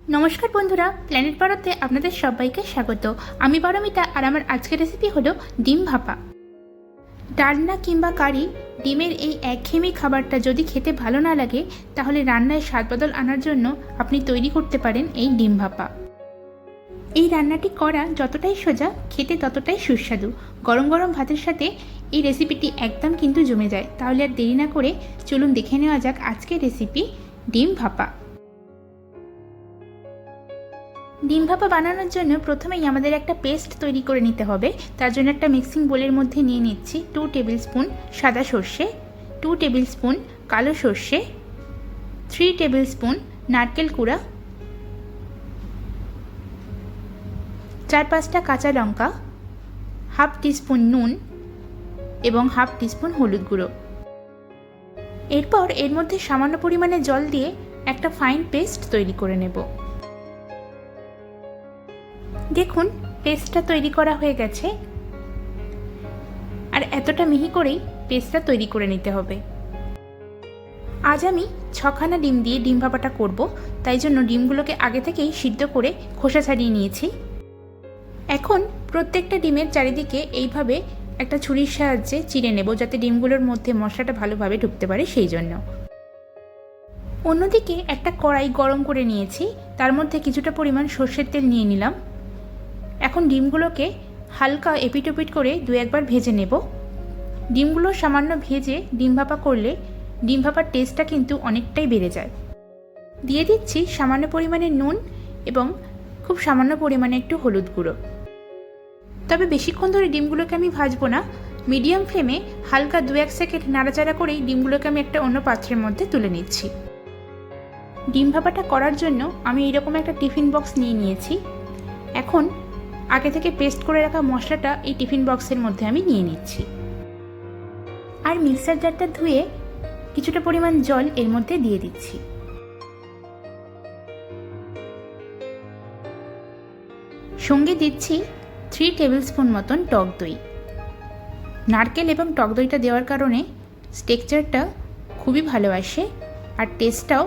नमस्कार बंधुरा प्लैनेट पारोते आपनादेर सबाइके स्वागत। आमी पारोमिता और आमार आजकेर रेसिपि हलो डिम भापा। डालना किंबा कारी डिमेर এই একঘেয়েমি খাবারটা যদি খেতে ভালো না লাগে তাহলে রান্নায় স্বাদ বদল আনার জন্য আপনি তৈরি করতে পারেন এই ডিম ভাপা। এই রান্নাটি করা যতটাই সোজা খেতে ততটাই সুস্বাদু। গরম গরম ভাতের সাথে এই রেসিপিটি একদম কিন্তু জমে যায়। তাহলে আর দেরি না করে চলুন দেখে নেওয়া যাক আজকের রেসিপি ডিম ভাপা। ডিম ভাপা বানানোর জন্য প্রথমেই আমাদের একটা পেস্ট তৈরি করে নিতে হবে। তার জন্য একটা মিক্সিং বোলের মধ্যে নিয়ে নিচ্ছি 2 টেবিল স্পুন সাদা সর্ষে, 2 টেবিল স্পুন কালো সর্ষে, 3 টেবিল স্পুন নারকেল কুড়া, 4-5টা কাঁচা লঙ্কা, হাফ টিস্পুন নুন এবং হাফ টিস্পুন হলুদ গুঁড়ো। এরপর এর মধ্যে সামান্য পরিমাণে জল দিয়ে একটা ফাইন পেস্ট তৈরি করে নেব। দেখুন পেস্টটা তৈরি করা হয়ে গেছে আর এতটা মিহি করেই পেস্টটা তৈরি করে নিতে হবে। আজ আমি 6খানা ডিম দিয়ে ডিম ভাপাটা করব, তাই জন্য ডিমগুলোকে আগে থেকেই সিদ্ধ করে খোসা ছাড়িয়ে নিয়েছি। এখন প্রত্যেকটা ডিমের চারিদিকে এইভাবে একটা ছুরির সাহায্যে চিড়ে নেব, যাতে ডিমগুলোর মধ্যে মশলাটা ভালোভাবে ঢুকতে পারে সেই জন্য। অন্যদিকে একটা কড়াই গরম করে নিয়েছি, তার মধ্যে কিছুটা পরিমাণ সর্ষের তেল নিয়ে নিলাম। এখন ডিমগুলোকে হালকা এপিট ওপিট করে 2-1 বার ভেজে নেব। ডিমগুলো সামান্য ভেজে ডিম ভাপা করলে ডিম ভাপার টেস্টটা কিন্তু অনেকটাই বেড়ে যায়। দিয়ে দিচ্ছি সামান্য পরিমাণে নুন এবং খুব সামান্য পরিমাণে একটু হলুদ গুঁড়ো। তবে বেশিক্ষণ ধরে ডিমগুলোকে আমি ভাজবো না, মিডিয়াম ফ্লেমে হালকা 2-1 সেকেন্ড নাড়াচাড়া করেই ডিমগুলোকে আমি একটা অন্য পাত্রের মধ্যে তুলে নিচ্ছি। ডিম ভাপাটা করার জন্য আমি এরকম একটা টিফিন বক্স নিয়ে নিয়েছি। এখন আগে থেকে পেস্ট করে রাখা মশলাটা এই টিফিন বক্সের মধ্যে আমি নিয়ে নিচ্ছি আর মিক্সার জারটা ধুয়ে কিছুটা পরিমাণ জল এর মধ্যে দিয়ে দিচ্ছি। সঙ্গে দিচ্ছি 3 টেবিল স্পুন মতন টক দই। নারকেল এবং টক দইটা দেওয়ার কারণে টেক্সচারটা খুবই ভালো আসে আর টেস্টটাও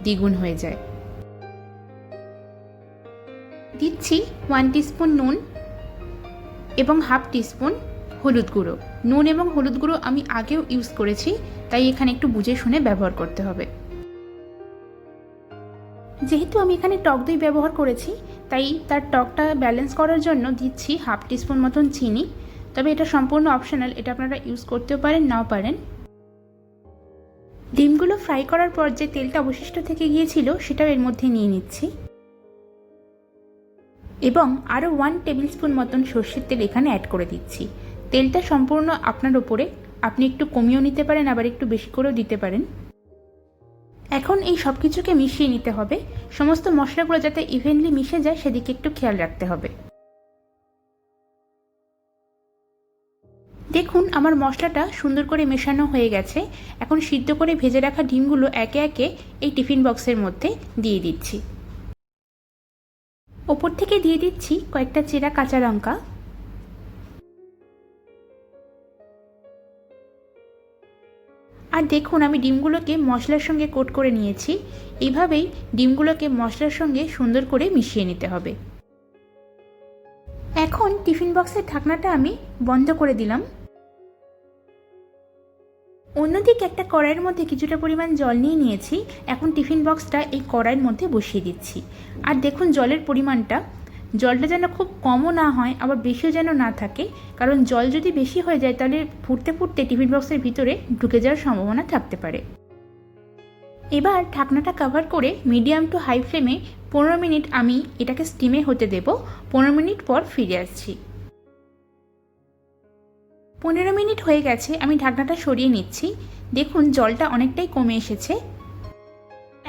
দ্বিগুণ হয়ে যায়। দিচ্ছি 1 টিস্পুন নুন এবং হাফ টিস্পুন হলুদ গুঁড়ো। নুন এবং হলুদ গুঁড়ো আমি আগেও ইউজ করেছি, তাই এখানে একটু বুঝে শুনে ব্যবহার করতে হবে। যেহেতু আমি এখানে টক দই ব্যবহার করেছি, তাই তার টকটা ব্যালেন্স করার জন্য দিচ্ছি হাফ টিস্পুন মতন চিনি। তবে এটা সম্পূর্ণ অপশনাল, এটা আপনারা ইউজ করতেও পারেন নাও পারেন। ডিমগুলো ফ্রাই করার পর যে তেলটা অবশিষ্ট থেকে গিয়েছিল সেটাও এর মধ্যে নিয়ে নিচ্ছি এবং আরও 1 টেবিল স্পুন মতন সর্ষের তেল এখানে অ্যাড করে দিচ্ছি। তেলটা সম্পূর্ণ আপনার ওপরে, আপনি একটু কমিয়েও নিতে পারেন আবার একটু বেশি করেও দিতে পারেন। এখন এই সব কিছুকে মিশিয়ে নিতে হবে। সমস্ত মশলাগুলো যাতে ইভেনলি মিশে যায় সেদিকে একটু খেয়াল রাখতে হবে। দেখুন আমার মশলাটা সুন্দর করে মেশানো হয়ে গেছে। এখন সিদ্ধ করে ভেজে রাখা ডিমগুলো একে একে এই টিফিন বক্সের মধ্যে দিয়ে দিচ্ছি। ওপর থেকে দিয়ে দিচ্ছি কয়েকটা চেরা কাঁচা লঙ্কা। আর দেখুন আমি ডিমগুলোকে মশলার সঙ্গে কোট করে নিয়েছি। এইভাবেই ডিমগুলোকে মশলার সঙ্গে সুন্দর করে মিশিয়ে নিতে হবে। এখন টিফিন বক্সের ঢাকনাটা আমি বন্ধ করে দিলাম। অন্যদিকে একটা কড়াইয়ের মধ্যে কিছুটা পরিমাণ জল নিয়ে নিয়েছি। এখন টিফিন বক্সটা এই কড়াইয়ের মধ্যে বসিয়ে দিচ্ছি। আর দেখুন জলের পরিমাণটা, জলটা যেন খুব কমও না হয় আবার বেশিও যেন না থাকে, কারণ জল যদি বেশি হয়ে যায় তাহলে ফুটতে ফুটতে টিফিন বক্সের ভিতরে ঢুকে যাওয়ার সম্ভাবনা থাকতে পারে। এবার ঢাকনাটা কভার করে মিডিয়াম টু হাই ফ্লেমে 15 মিনিট আমি এটাকে স্টিমে হতে দেব। 15 মিনিট পর ফিরে আসছি। 15 মিনিট হয়ে গেছে, আমি ঢাকনাটা সরিয়ে নিচ্ছি। দেখুন জলটা অনেকটাই কমে এসেছে।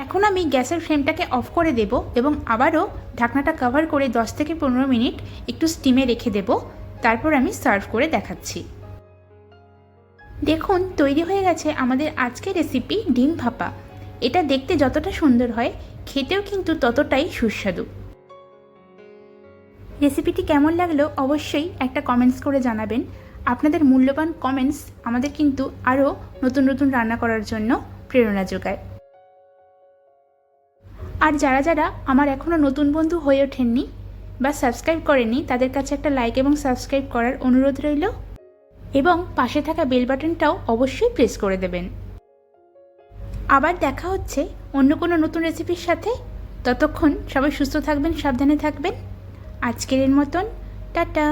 এখন আমি গ্যাসের ফ্লেমটাকে অফ করে দেব এবং আবারও ঢাকনাটা কভার করে 10 থেকে 15 মিনিট একটু স্টিমে রেখে দেব। তারপর আমি সার্ভ করে দেখাচ্ছি। দেখুন তৈরি হয়ে গেছে আমাদের আজকের রেসিপি ডিম ভাপা। এটা দেখতে যতটা সুন্দর হয় খেতেও কিন্তু ততটাই সুস্বাদু। রেসিপিটি কেমন লাগলো অবশ্যই একটা কমেন্টস করে জানাবেন। আপনাদের মূল্যবান কমেন্টস আমাদের কিন্তু আরও নতুন নতুন রান্না করার জন্য প্রেরণা যোগায়। আর যারা যারা আমার এখনও নতুন বন্ধু হয়ে ওঠেননি বা সাবস্ক্রাইব করেননি তাদের কাছে একটা লাইক এবং সাবস্ক্রাইব করার অনুরোধ রইল, এবং পাশে থাকা বেল বাটনটাও অবশ্যই প্রেস করে দেবেন। আবার দেখা হচ্ছে অন্য কোনো নতুন রেসিপির সাথে। ততক্ষণ সবাই সুস্থ থাকবেন, সাবধানে থাকবেন। আজকের মতন টাটা।